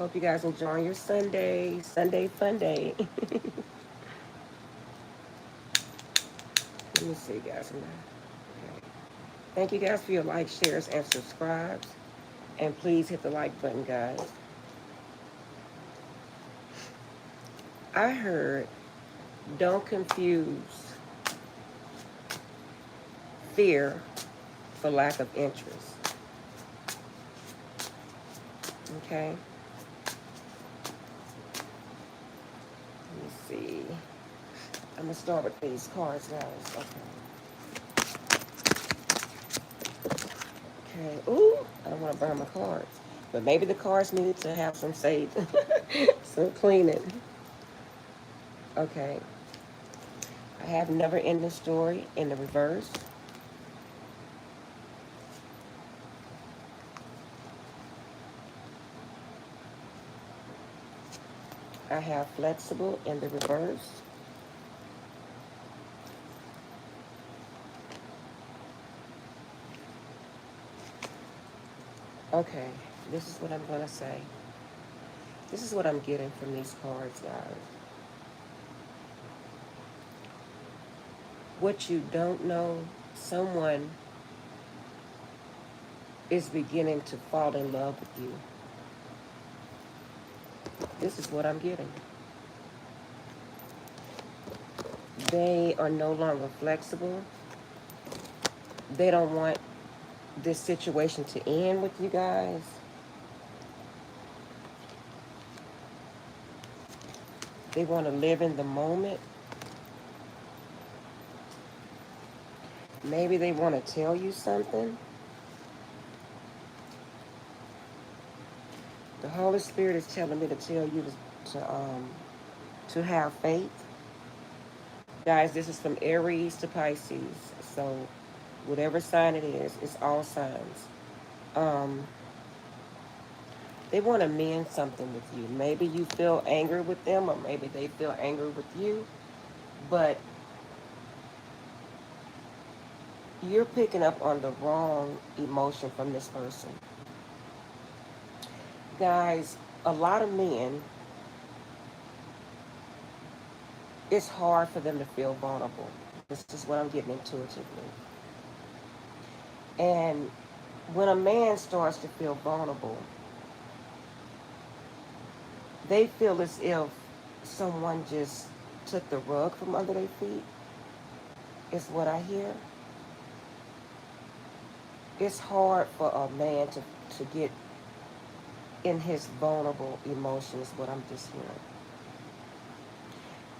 Hope you guys enjoying your Sunday fun day. Let me see, guys. Okay. Thank you guys for your likes, shares, and subscribes. And please hit the like button, guys. I heard don't confuse fear for lack of interest. Okay? Let me see. I'm going to start with these cards, guys. Okay. Ooh, I don't want to burn my cards. But maybe the cards needed to have some save, some cleaning. Okay. I have never ending story in the reverse. I have flexible in the reverse. Okay, this is what I'm going to say. This is what I'm getting from these cards, guys. What you don't know, someone is beginning to fall in love with you. This is what I'm getting. They are no longer flexible. They don't want this situation to end with you guys. They want to live in the moment. Maybe they want to tell you something. The Holy Spirit is telling me to tell you to have faith. Guys, this is from Aries to Pisces. So whatever sign it is, it's all signs. Um, they want to mend something with you. Maybe you feel angry with them, or maybe they feel angry with you. But you're picking up on the wrong emotion from this person. Guys, a lot of men, it's hard for them to feel vulnerable. This is what I'm getting intuitively. And when a man starts to feel vulnerable, they feel as if someone just took the rug from under their feet, is what I hear. It's hard for a man to get in his vulnerable emotions, what I'm just hearing.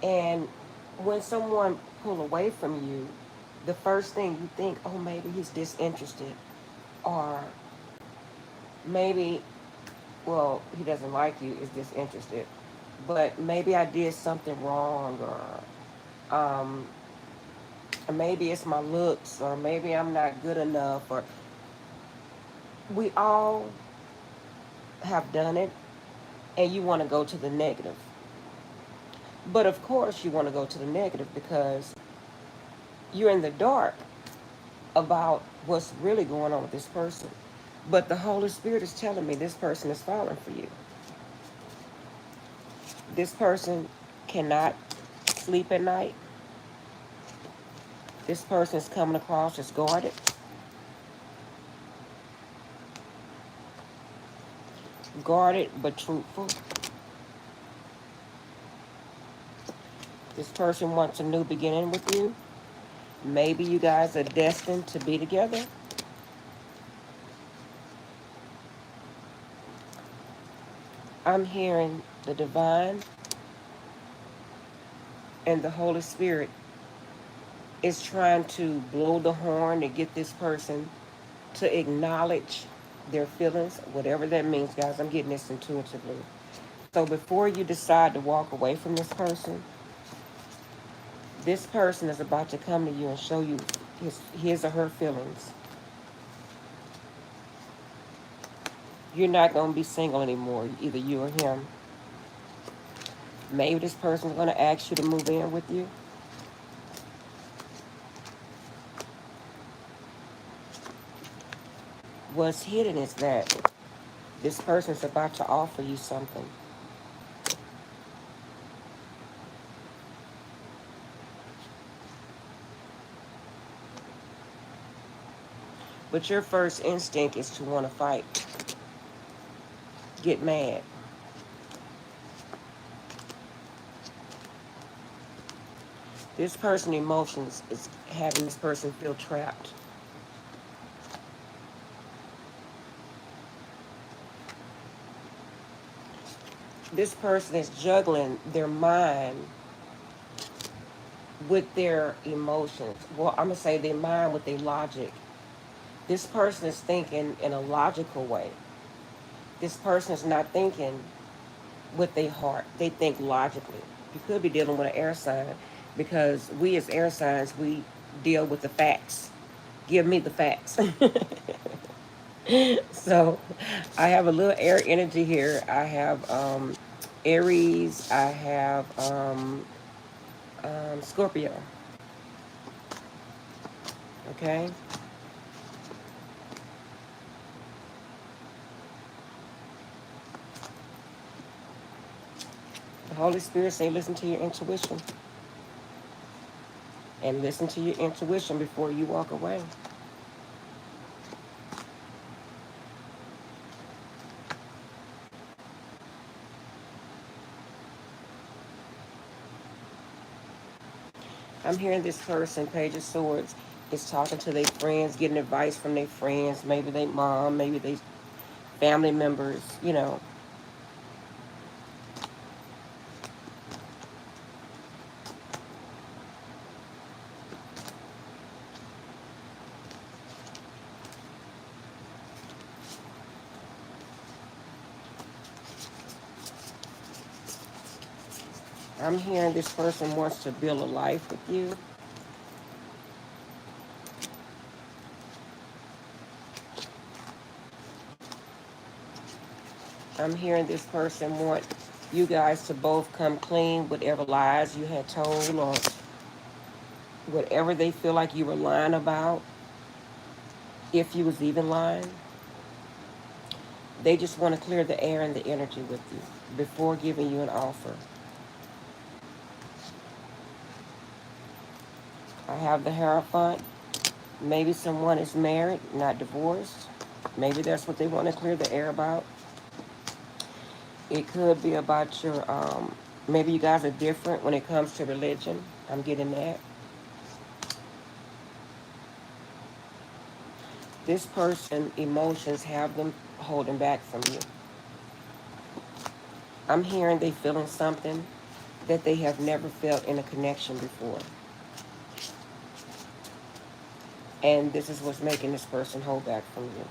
And when someone pull away from you, the first thing you think, oh, maybe he's disinterested, or maybe, well, he doesn't like you, is disinterested, but maybe I did something wrong, or maybe it's my looks, or maybe I'm not good enough, or we all have done it, and you want to go to the negative. But of course, you want to go to the negative because you're in the dark about what's really going on with this person. But the Holy Spirit is telling me this person is falling for you. This person cannot sleep at night. This person is coming across as guarded, guarded but truthful. This person wants a new beginning with you. Maybe you guys are destined to be together. I'm hearing the divine and the Holy Spirit is trying to blow the horn to get this person to acknowledge their feelings, whatever that means, guys. I'm getting this intuitively. So before you decide to walk away from this person is about to come to you and show you his or her feelings. You're not going to be single anymore, either you or him. Maybe this person is going to ask you to move in with you. What's hidden is that This person's about to offer you something. But your first instinct is to want to fight, get mad. This person emotions is having this person feel trapped. This person is juggling their mind with their emotions. Well, I'm going to say their mind with their logic. This person is thinking in a logical way. This person is not thinking with their heart. They think logically. You could be dealing with an air sign because we as air signs, we deal with the facts. Give me the facts. So I have a little air energy here. I have Aries. I have Scorpio. Okay. The Holy Spirit say listen to your intuition. And listen to your intuition before you walk away. I'm hearing this person, Page of Swords, is talking to their friends, getting advice from their friends, maybe their mom, maybe they family members, you know. I'm hearing this person wants to build a life with you. I'm hearing this person want you guys to both come clean, whatever lies you had told or whatever they feel like you were lying about, if you was even lying. They just want to clear the air and the energy with you before giving you an offer. I have the Hierophant. Maybe someone is married, not divorced. Maybe that's what they want to clear the air about. It could be about your, maybe you guys are different when it comes to religion. I'm getting that. This person, emotions have them holding back from you. I'm hearing they feeling something that they have never felt in a connection before. And this is what's making this person hold back from you.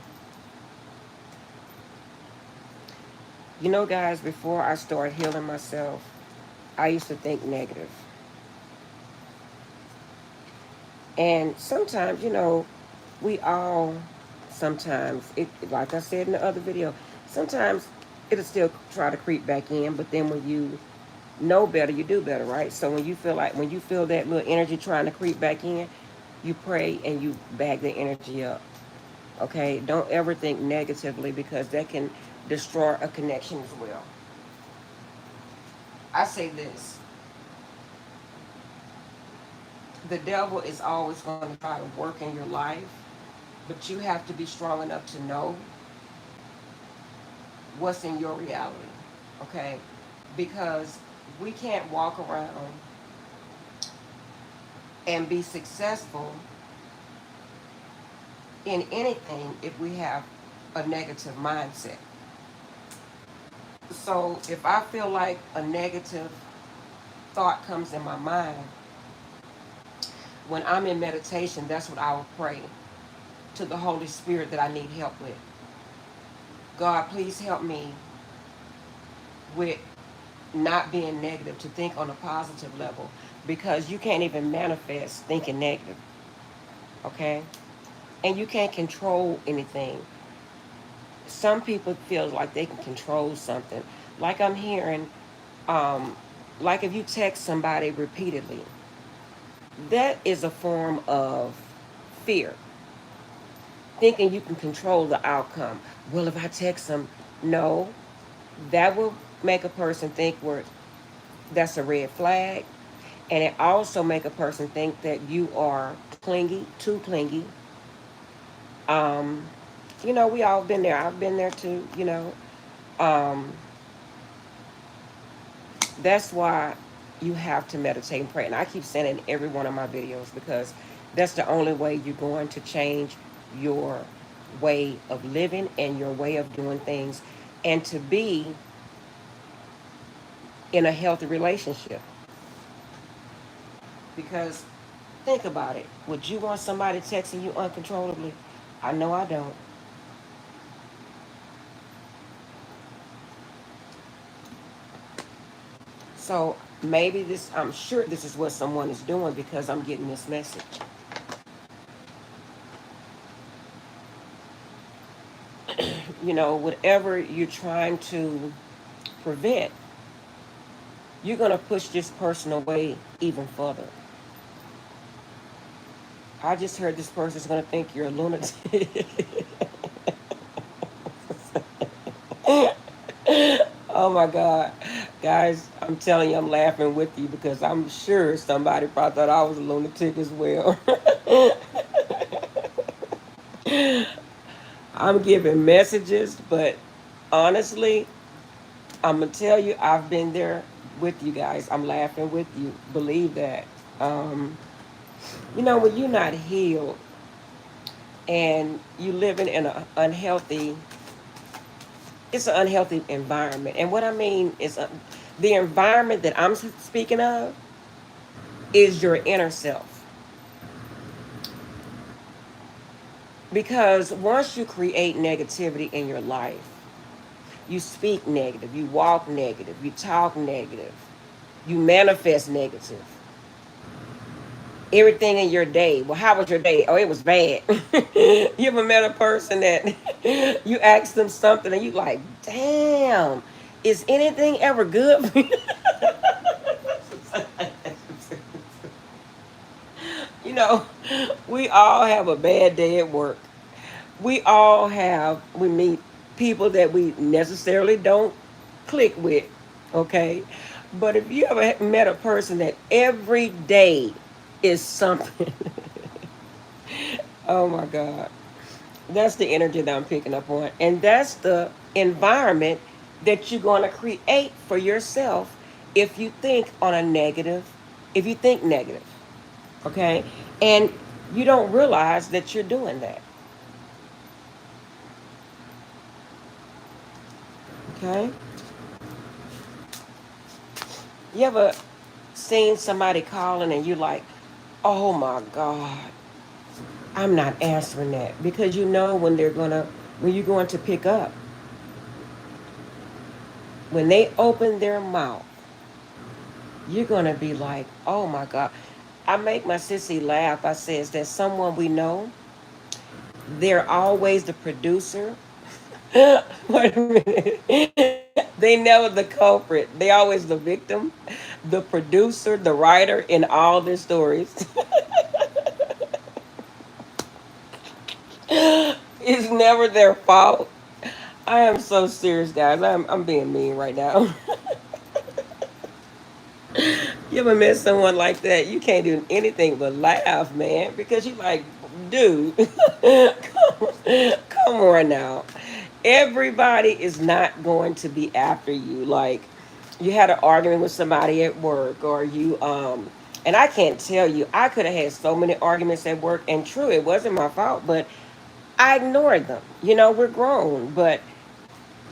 You know, guys, before I started healing myself, I used to think negative. And sometimes, you know, we all, sometimes, like I said in the other video, sometimes it'll still try to creep back in, but then when you know better, you do better, right? So when you feel that little energy trying to creep back in, you pray and you bag the energy up. Okay? Don't ever think negatively because that can destroy a connection as well. I say this. The devil is always going to try to work in your life, but you have to be strong enough to know what's in your reality. Okay? Because we can't walk around and be successful in anything if we have a negative mindset. So if I feel like a negative thought comes in my mind, when I'm in meditation, that's what I will pray to the Holy Spirit that I need help with. God, please help me with not being negative, to think on a positive level, because you can't even manifest thinking negative. Okay? And you can't control anything. Some people feel like they can control something. Like I'm hearing, like if you text somebody repeatedly, that is a form of fear. Thinking you can control the outcome. Well, if I text them, No, that will make a person think that's a red flag. And it also make a person think that you are clingy, too clingy. Um, we all been there. I've been there too, Um, that's why you have to meditate and pray. And I keep saying it in every one of my videos because that's the only way you're going to change your way of living and your way of doing things and to be in a healthy relationship. Because think about it. Would you want somebody texting you uncontrollably? I know I don't. So maybe I'm sure this is what someone is doing because I'm getting this message. Whatever you're trying to prevent, you're going to push this person away even further. I just heard this person's going to think you're a lunatic. Oh my God. Guys, I'm telling you, I'm laughing with you because I'm sure somebody probably thought I was a lunatic as well. I'm giving messages, but honestly, I'm going to tell you, I've been there with you guys. I'm laughing with you. Believe that. Um, when you're not healed and you living in an unhealthy, it's an unhealthy environment. And what I mean is the environment that I'm speaking of is your inner self. Because once you create negativity in your life, you speak negative, you walk negative, you talk negative, you manifest negative. Everything in your day. Well, how was your day? Oh, it was bad. You ever met a person that you ask them something and you like, damn, is anything ever good? you know, we all have a bad day at work. We meet people that we necessarily don't click with, okay? But if you ever met a person that every day is something, oh my God, that's the energy that I'm picking up on. And that's the environment that you're going to create for yourself if you think on a negative, if you think negative, okay? And you don't realize that you're doing that, okay? You ever seen somebody calling and you like, oh my God, I'm not answering that because you know when you're going to pick up, when they open their mouth, you're gonna be like, oh my God. I make my sissy laugh. I says that someone we know, they're always the producer. Wait a minute. They never the culprit. They always the victim, the producer, the writer in all their stories. It's never their fault. I am so serious, guys. I'm being mean right now. You ever met someone like that? You can't do anything but laugh, man, because you like, dude, come on now. Everybody is not going to be after you. Like, you had an argument with somebody at work, or and I can't tell you, I could have had so many arguments at work, and true, it wasn't my fault, but I ignored them. We're grown, but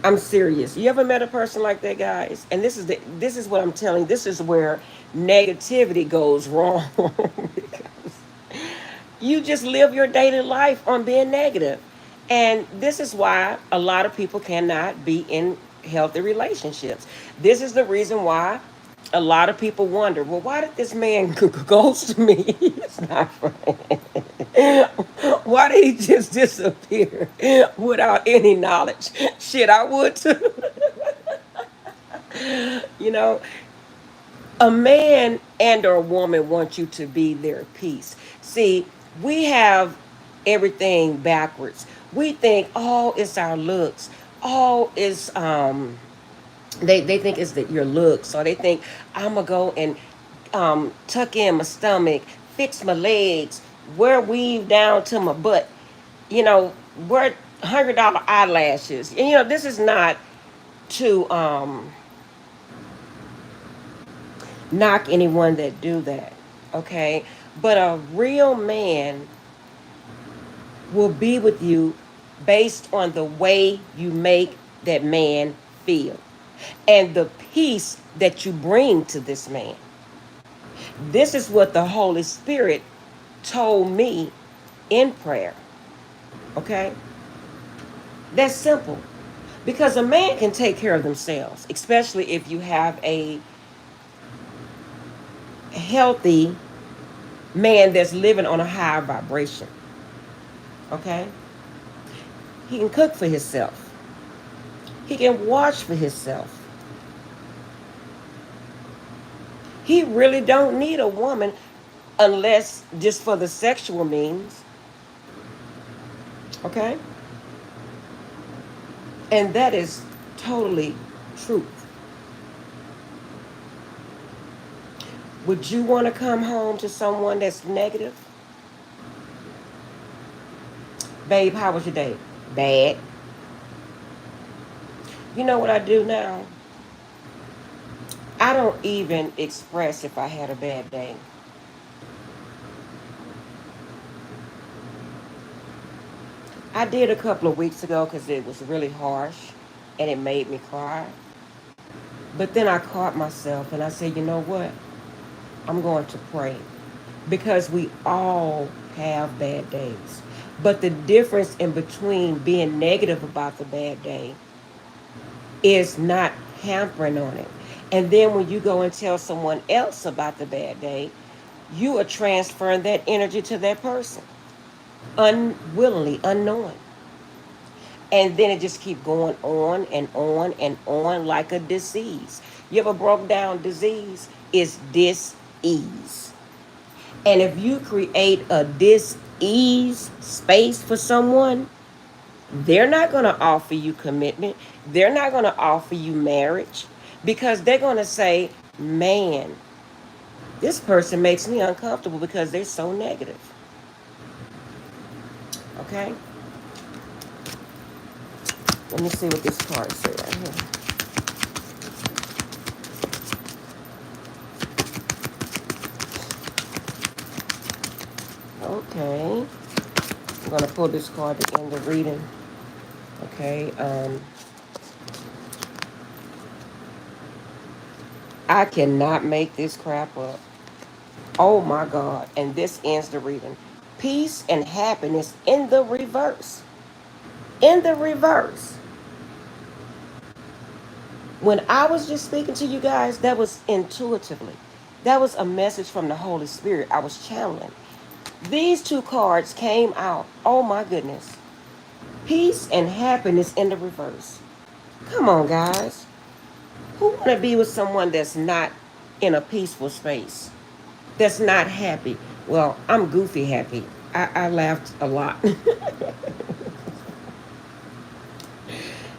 I'm serious. You ever met a person like that, guys? And this is what I'm telling you. This is where negativity goes wrong. Because you just live your daily life on being negative. And this is why a lot of people cannot be in healthy relationships. This is the reason why a lot of people wonder, well, why did this man ghost me? It's not right. Why did he just disappear without any knowledge? Shit, I would too. you know, a man and or a woman want you to be their peace. See, we have everything backwards. We think, oh, it's our looks. all is they think it's that your looks, or they think I'm gonna go and tuck in my stomach, fix my legs, wear weave down to my butt, you know, wear $100 eyelashes. And this is not to knock anyone that do that, okay? But a real man will be with you based on the way you make that man feel and the peace that you bring to this man. This is what the Holy Spirit told me in prayer. Okay? That's simple. Because a man can take care of themselves, especially if you have a healthy man that's living on a higher vibration. Okay? He can cook for himself. He can watch for himself. He really don't need a woman unless just for the sexual means. Okay? And that is totally truth. Would you want to come home to someone that's negative? Babe, how was your day? Bad. You know what I do now? I don't even express if I had a bad day. I did a couple of weeks ago because it was really harsh and it made me cry. But then I caught myself and I said, you know what? I'm going to pray because we all have bad days. But the difference in between being negative about the bad day is not hampering on it. And then when you go and tell someone else about the bad day, you are transferring that energy to that person unwillingly, unknowing. And then it just keep going on and on and on like a disease. You ever broke down disease? It's dis-ease. And if you create a dis-ease space for someone, they're not going to offer you commitment. They're not going to offer you marriage because they're going to say, man, this person makes me uncomfortable because they're so negative. Okay? Let me see what this card says right here. Okay. I'm going to pull this card to end the reading. Okay. I cannot make this crap up. Oh my God. And this ends the reading. Peace and happiness in the reverse. In the reverse. When I was just speaking to you guys, that was intuitively. That was a message from the Holy Spirit I was channeling. These two cards came out. Oh my goodness. Peace and happiness in the reverse. Come on, guys. Who want to be with someone that's not in a peaceful space? That's not happy? Well, I'm goofy happy. I laughed a lot.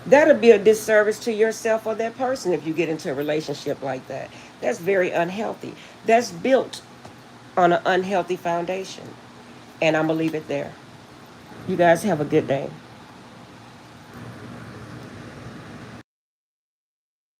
That'll be a disservice to yourself or that person if you get into a relationship like that. That's very unhealthy. That's built on an unhealthy foundation. And I'm going to leave it there. You guys have a good day.